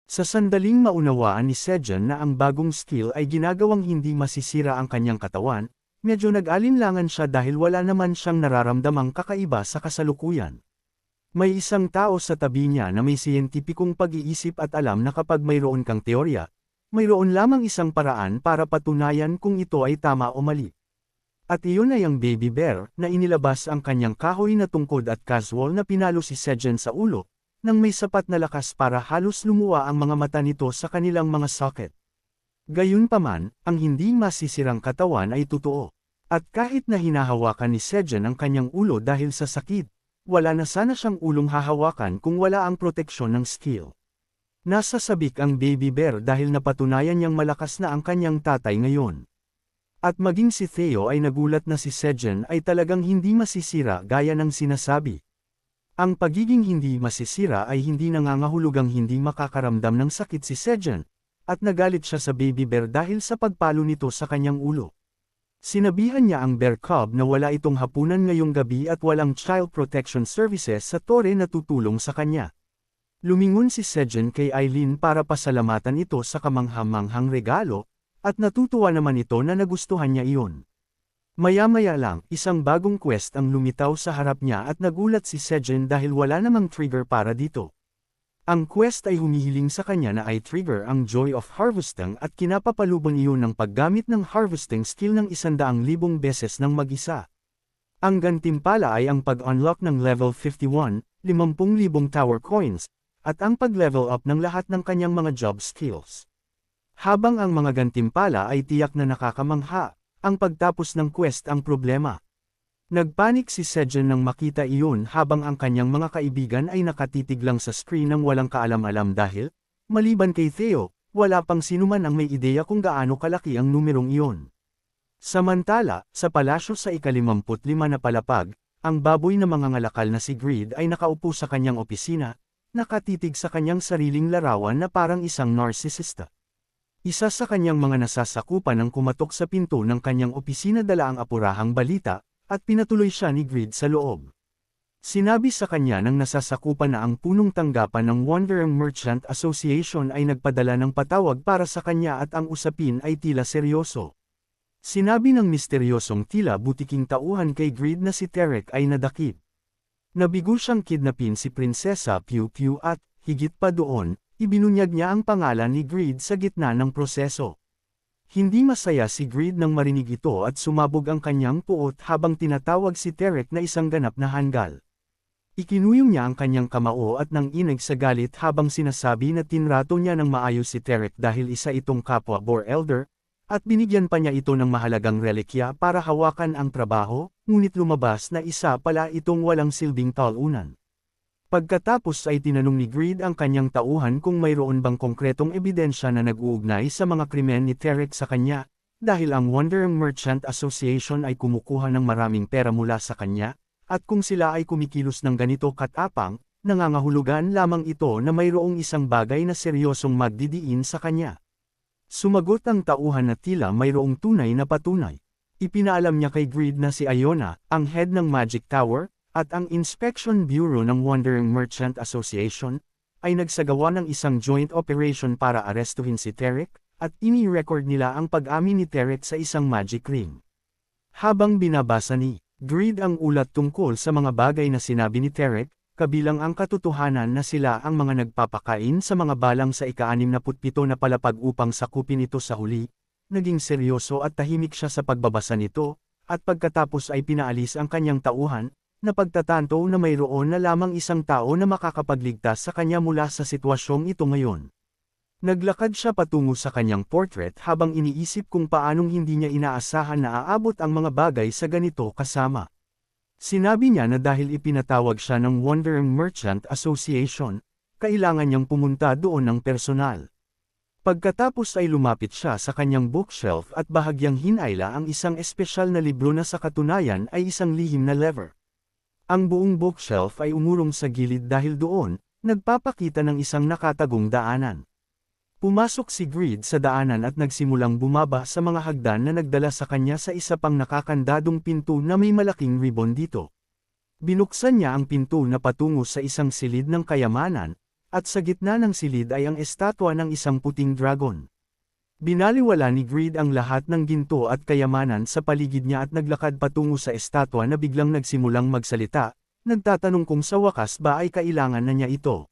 Sa sandaling maunawaan ni Sejong na ang bagong skill ay ginagawang hindi masisira ang kanyang katawan, medyo nag-alinlangan siya dahil wala naman siyang nararamdamang kakaiba sa kasalukuyan. May isang tao sa tabi niya na may siyentipikong pag-iisip at alam na kapag mayroon kang teorya, mayroon lamang isang paraan para patunayan kung ito ay tama o mali. At iyon ay ang Baby Bear, na inilabas ang kanyang kahoy na tungkod at casual na pinalo si Sejong sa ulo, nang may sapat na lakas para halos lumuwa ang mga mata nito sa kanilang mga socket. Gayunpaman, ang hindi masisirang katawan ay totoo. At kahit na hinahawakan ni Sejong ang kanyang ulo dahil sa sakit, wala na sana siyang ulong hahawakan kung wala ang proteksyon ng skill. Nasa sabik ang Baby Bear dahil napatunayan niyang malakas na ang kanyang tatay ngayon. At maging si Theo ay nagulat na si Sejong ay talagang hindi masisira gaya ng sinasabi. Ang pagiging hindi masisira ay hindi nangangahulugang hindi makakaramdam ng sakit si Sejong, at nagalit siya sa Baby Bear dahil sa pagpalo nito sa kanyang ulo. Sinabihan niya ang bear cub na wala itong hapunan ngayong gabi at walang child protection services sa tore na tutulong sa kanya. Lumingon si Sejong kay Eileen para pasalamatan ito sa kamangha-manghang regalo, at natutuwa naman ito na nagustuhan niya iyon. Maya-maya lang, isang bagong quest ang lumitaw sa harap niya at nagulat si Sejong dahil wala namang trigger para dito. Ang quest ay humihiling sa kanya na i-trigger ang Joy of Harvesting at kinapapalubon iyon ng paggamit ng harvesting skill ng 100,000 beses ng mag-isa. Ang gantimpala ay ang pag-unlock ng level 51, 50,000 tower coins, at ang pag-level up ng lahat ng kanyang mga job skills. Habang ang mga gantimpala ay tiyak na nakakamangha, ang pagtapos ng quest ang problema. Nagpanik si Sejong nang makita iyon habang ang kanyang mga kaibigan ay nakatitig lang sa screen ng walang kaalam-alam dahil, maliban kay Theo, wala pang sinuman ang may ideya kung gaano kalaki ang numerong iyon. Samantala, sa palasyo sa ika-55 na palapag, ang baboy na mangangalakal na si Greed ay nakaupo sa kanyang opisina, nakatitig sa kanyang sariling larawan na parang isang narsisista. Isa sa kanyang mga nasasakupan ang kumatok sa pinto ng kanyang opisina dala ang apurahang balita, at pinatuloy siya ni Greed sa loob. Sinabi sa kanya ng nasasakupan na ang punong tanggapan ng Wandering Merchant Association ay nagpadala ng patawag para sa kanya at ang usapin ay tila seryoso. Sinabi ng misteryosong tila butiking tauhan kay Greed na si Terek ay nadakip. Nabigo siyang kidnapin si Prinsesa Piu Piu at, higit pa doon, ibinunyag niya ang pangalan ni Greed sa gitna ng proseso. Hindi masaya si Greed nang marinig ito at sumabog ang kanyang puot habang tinatawag si Terek na isang ganap na hanggal. Ikinuyong niya ang kanyang kamao at nanginig sa galit habang sinasabi na tinrato niya ng maayos si Terek dahil isa itong kapwa Boar Elder, at binigyan pa niya ito ng mahalagang relikya para hawakan ang trabaho, ngunit lumabas na isa pala itong walang silbing talunan. Pagkatapos ay tinanong ni Greed ang kanyang tauhan kung mayroon bang konkretong ebidensya na nag-uugnay sa mga krimen ni Terek sa kanya, dahil ang Wandering Merchant Association ay kumukuha ng maraming pera mula sa kanya, at kung sila ay kumikilos ng ganito katapang, nangangahulugan lamang ito na mayroong isang bagay na seryosong magdidiin sa kanya. Sumagot ang tauhan na tila mayroong tunay na patunay. Ipinaalam niya kay Greed na si Iona, ang head ng Magic Tower, at ang Inspection Bureau ng Wandering Merchant Association, ay nagsagawa ng isang joint operation para arestuhin si Terek, at ini-record nila ang pag-amin ni Terek sa isang magic ring. Habang binabasa ni Greed ang ulat tungkol sa mga bagay na sinabi ni Terek, kabilang ang katotohanan na sila ang mga nagpapakain sa mga balang sa ika-67 na palapag upang sakupin ito sa huli, naging seryoso at tahimik siya sa pagbabasa nito, at pagkatapos ay pinaalis ang kanyang tauhan, na pagtatanto na mayroon na lamang isang tao na makakapagligtas sa kanya mula sa sitwasyong ito ngayon. Naglakad siya patungo sa kanyang portrait habang iniisip kung paanong hindi niya inaasahan na aabot ang mga bagay sa ganito kasama. Sinabi niya na dahil ipinatawag siya ng Wandering Merchant Association, kailangan niyang pumunta doon ng personal. Pagkatapos ay lumapit siya sa kanyang bookshelf at bahagyang hinayla ang isang espesyal na libro na sa katunayan ay isang lihim na lever. Ang buong bookshelf ay umurong sa gilid dahil doon, nagpapakita ng isang nakatagong daanan. Pumasok si Greed sa daanan at nagsimulang bumaba sa mga hagdan na nagdala sa kanya sa isa pang nakakandadong pinto na may malaking ribbon dito. Binuksan niya ang pinto na patungo sa isang silid ng kayamanan, at sa gitna ng silid ay ang estatwa ng isang puting dragon. Binaliwala ni Greed ang lahat ng ginto at kayamanan sa paligid niya at naglakad patungo sa estatwa na biglang nagsimulang magsalita, nagtatanong kung sa wakas ba ay kailangan na niya ito.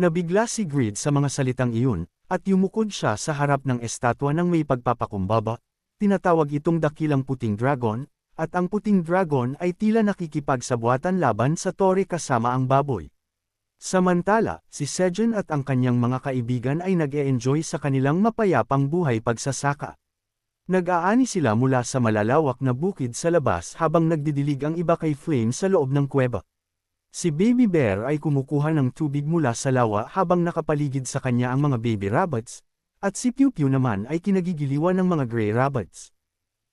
Nabigla si Greed sa mga salitang iyon, at yumukod siya sa harap ng estatwa ng may pagpapakumbaba. Tinatawag itong dakilang puting dragon, at ang puting dragon ay tila nakikipagsabwatan laban sa tore kasama ang baboy. Samantala, si Sejun at ang kanyang mga kaibigan ay nag-e-enjoy sa kanilang mapayapang buhay pagsasaka. Nag-aani sila mula sa malalawak na bukid sa labas habang nagdidilig ang iba kay Flame sa loob ng kuweba. Si Baby Bear ay kumukuha ng tubig mula sa lawa habang nakapaligid sa kanya ang mga baby rabbits, at si Pew Pew naman ay kinagigiliwan ng mga gray rabbits.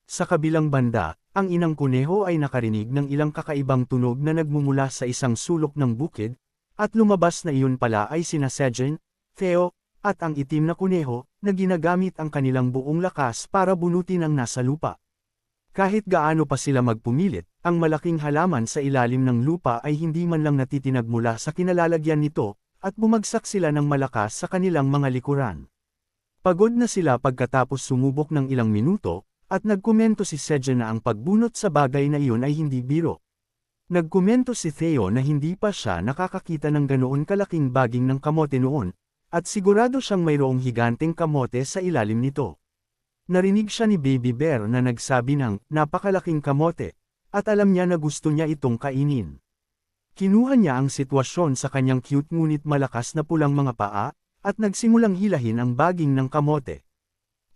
Sa kabilang banda, ang inang kuneho ay nakarinig ng ilang kakaibang tunog na nagmumula sa isang sulok ng bukid, at lumabas na iyon pala ay sina Sejun, Theo, at ang itim na kuneho, na ginagamit ang kanilang buong lakas para bunutin ang nasa lupa. Kahit gaano pa sila magpumilit, ang malaking halaman sa ilalim ng lupa ay hindi man lang natitinag mula sa kinalalagyan nito, at bumagsak sila ng malakas sa kanilang mga likuran. Pagod na sila pagkatapos sumubok ng ilang minuto, at nagkomento si Sejun na ang pagbunot sa bagay na iyon ay hindi biro. Nagkomento si Theo na hindi pa siya nakakakita ng ganoon kalaking baging ng kamote noon, at sigurado siyang mayroong higanteng kamote sa ilalim nito. Narinig siya ni Baby Bear na nagsabi ng napakalaking kamote, at alam niya na gusto niya itong kainin. Kinuha niya ang sitwasyon sa kanyang cute ngunit malakas na pulang mga paa, at nagsimulang hilahin ang baging ng kamote.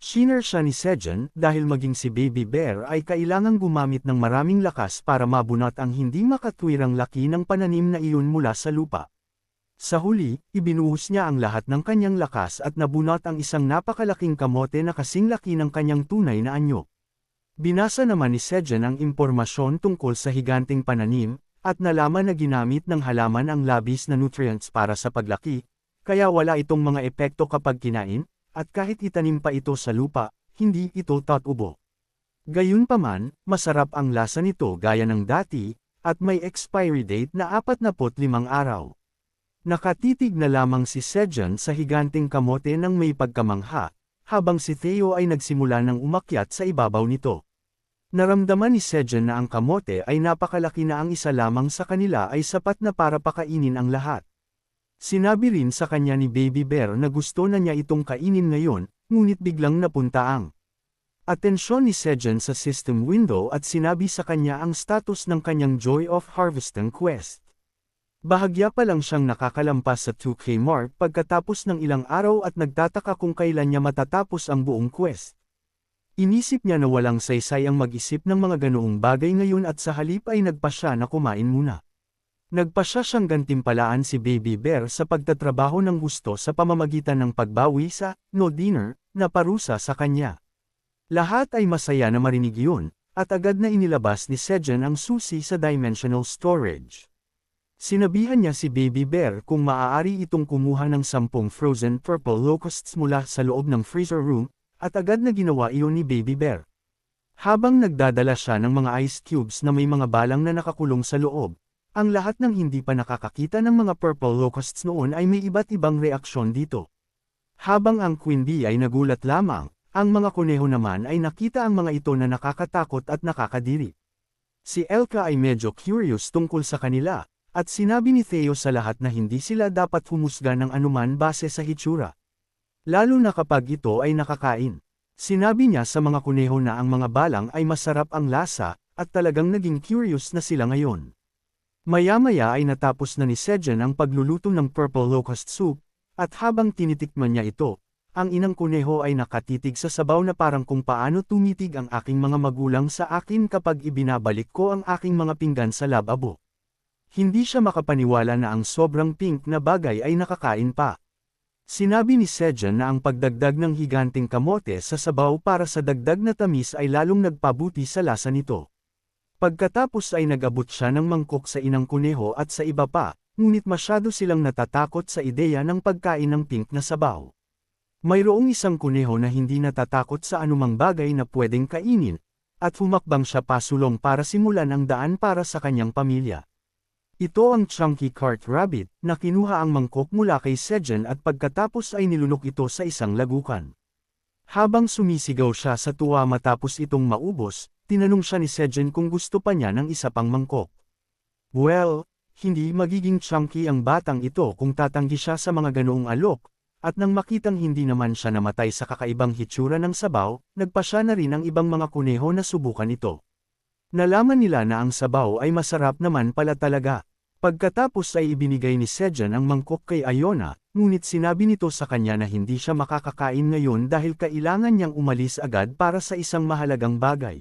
Shiner siya ni Sejun dahil maging si Baby Bear ay kailangang gumamit ng maraming lakas para mabunot ang hindi makatwirang laki ng pananim na iyon mula sa lupa. Sa huli, ibinuhos niya ang lahat ng kanyang lakas at nabunot ang isang napakalaking kamote na kasing laki ng kanyang tunay na anyo. Binasa naman ni Sejun ang impormasyon tungkol sa higanteng pananim, at nalaman na ginamit ng halaman ang labis na nutrients para sa paglaki, kaya wala itong mga epekto kapag kinain, at kahit itanim pa ito sa lupa, hindi ito tatubo. Gayunpaman, masarap ang lasa nito gaya ng dati, at may expiry date na 45 araw. Nakatitig na lamang si Sejun sa higanteng kamote ng may pagkamangha, habang si Theo ay nagsimula ng umakyat sa ibabaw nito. Naramdaman ni Sejun na ang kamote ay napakalaki na ang isa lamang sa kanila ay sapat na para pakainin ang lahat. Sinabi rin sa kanya ni Baby Bear na gusto na niya itong kainin ngayon, ngunit biglang napunta ang atensyon ni Sejun sa system window at sinabi sa kanya ang status ng kanyang Joy of Harvesting quest. Bahagya pa lang siyang nakakalampas sa 2K mark pagkatapos ng ilang araw at nagtataka kung kailan niya matatapos ang buong quest. Inisip niya na walang saysay ang mag-isip ng mga ganoong bagay ngayon at sa halip ay nagpa siya na kumain muna. Nagpasya siyang gantimpalaan si Baby Bear sa pagtatrabaho ng gusto sa pamamagitan ng pagbawi sa no dinner na parusa sa kanya. Lahat ay masaya na marinig yun, at agad na inilabas ni Sejun ang susi sa dimensional storage. Sinabihan niya si Baby Bear kung maaari itong kumuha ng 10 frozen purple locusts mula sa loob ng freezer room, at agad na ginawa iyon ni Baby Bear. Habang nagdadala siya ng mga ice cubes na may mga balang na nakakulong sa loob, ang lahat ng hindi pa nakakakita ng mga purple locusts noon ay may iba't ibang reaksyon dito. Habang ang Queen Bee ay nagulat lamang, ang mga kuneho naman ay nakita ang mga ito na nakakatakot at nakakadiri. Si Elka ay medyo curious tungkol sa kanila, at sinabi ni Theo sa lahat na hindi sila dapat humusga ng anuman base sa hitsura. Lalo na kapag ito ay nakakain. Sinabi niya sa mga kuneho na ang mga balang ay masarap ang lasa, at talagang naging curious na sila ngayon. Maya-maya ay natapos na ni Sejun ang pagluluto ng purple locust soup, at habang tinitikman niya ito, ang inang kuneho ay nakatitig sa sabaw na parang kung paano tumitig ang aking mga magulang sa akin kapag ibinabalik ko ang aking mga pinggan sa lababo. Hindi siya makapaniwala na ang sobrang pink na bagay ay nakakain pa. Sinabi ni Sejun na ang pagdagdag ng higanteng kamote sa sabaw para sa dagdag na tamis ay lalong nagpabuti sa lasa nito. Pagkatapos ay nag-abot siya ng mangkok sa inang kuneho at sa iba pa, ngunit masyado silang natatakot sa ideya ng pagkain ng pink na sabaw. Mayroong isang kuneho na hindi natatakot sa anumang bagay na pwedeng kainin, at humakbang siya pasulong para simulan ang daan para sa kanyang pamilya. Ito ang Chunky Cart Rabbit, na kinuha ang mangkok mula kay Sejin at pagkatapos ay nilunok ito sa isang lagukan. Habang sumisigaw siya sa tuwa matapos itong maubos, tinanong siya ni Sejin kung gusto pa niya ng isa pang mangkok. Well, hindi magiging chunky ang batang ito kung tatanggi siya sa mga ganoong alok, at nang makitang hindi naman siya namatay sa kakaibang hitsura ng sabaw, nagpasya na rin ang ibang mga kuneho na subukan ito. Nalaman nila na ang sabaw ay masarap naman pala talaga. Pagkatapos ay ibinigay ni Sejin ang mangkok kay Iona, ngunit sinabi nito sa kanya na hindi siya makakakain ngayon dahil kailangan niyang umalis agad para sa isang mahalagang bagay.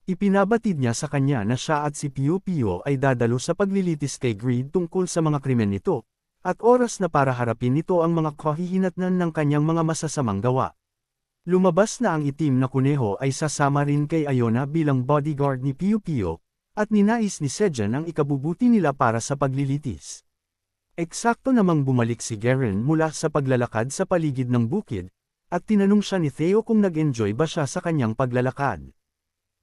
Ipinabatid niya sa kanya na siya at si Piyo Piyo ay dadalo sa paglilitis kay Greed tungkol sa mga krimen nito, at oras na para harapin nito ang mga kahihinatnan ng kanyang mga masasamang gawa. Lumabas na ang itim na kuneho ay sasama rin kay Iona bilang bodyguard ni Piyo Piyo, at ninais ni Sejin ang ikabubuti nila para sa paglilitis. Eksakto namang bumalik si Garen mula sa paglalakad sa paligid ng bukid, at tinanong siya ni Theo kung nag-enjoy ba siya sa kanyang paglalakad.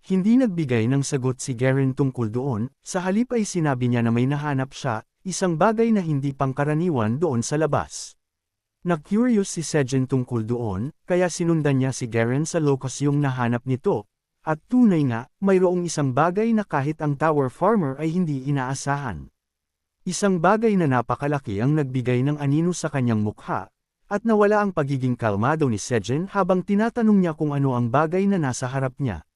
Hindi nagbigay ng sagot si Garen tungkol doon, sa halip ay sinabi niya na may nahanap siya, isang bagay na hindi pangkaraniwan doon sa labas. Na-curious si Sejin tungkol doon, kaya sinundan niya si Garen sa locus yung nahanap nito, at tunay nga, mayroong isang bagay na kahit ang tower farmer ay hindi inaasahan. Isang bagay na napakalaki ang nagbigay ng anino sa kanyang mukha, at nawala ang pagiging kalmado ni Sejin habang tinatanong niya kung ano ang bagay na nasa harap niya.